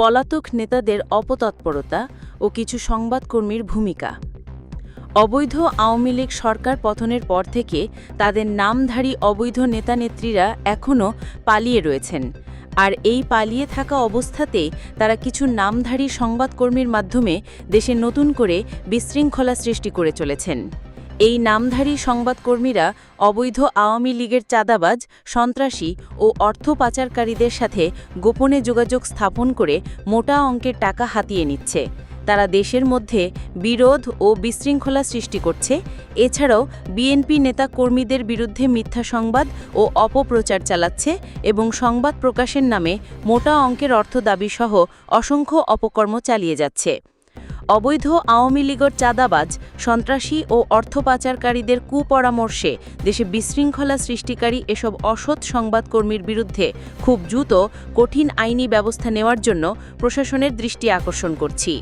পলাতক নেতাদের অপতৎপরতা ও কিছু সংবাদকর্মীর ভূমিকা। অবৈধ আওয়ামী লীগ সরকার পতনের পর থেকে তাদের নামধারী অবৈধ নেতানেত্রীরা এখনও পালিয়ে রয়েছেন, আর এই পালিয়ে থাকা অবস্থাতেই তারা কিছু নামধারী সংবাদকর্মীর মাধ্যমে দেশে নতুন করে বিশৃঙ্খলা সৃষ্টি করে চলেছেন। এই নামধারী সংবাদকর্মীরা অবৈধ আওয়ামী লীগের চাঁদাবাজ, সন্ত্রাসী ও অর্থ পাচারকারীদের সাথে গোপনে যোগাযোগ স্থাপন করে মোটা অঙ্কের টাকা হাতিয়ে নিচ্ছে। তারা দেশের মধ্যে বিরোধ ও বিশৃঙ্খলা সৃষ্টি করছে। এছাড়াও বিএনপি নেতা কর্মীদের বিরুদ্ধে মিথ্যা সংবাদ ও অপপ্রচার চালাচ্ছে এবং সংবাদ প্রকাশের নামে মোটা অঙ্কের অর্থ দাবিসহ অসংখ্য অপকর্ম চালিয়ে যাচ্ছে। অবৈধ আওয়ামী লীগের চাঁদাবাজ, সন্ত্রাসী ও অর্থ পাচারকারীদের কুপরামর্শে দেশে বিশৃঙ্খলা সৃষ্টিকারী এসব অসৎ সংবাদকর্মীর বিরুদ্ধে খুব দ্রুত কঠিন আইনি ব্যবস্থা নেওয়ার জন্য প্রশাসনের দৃষ্টি আকর্ষণ করছি।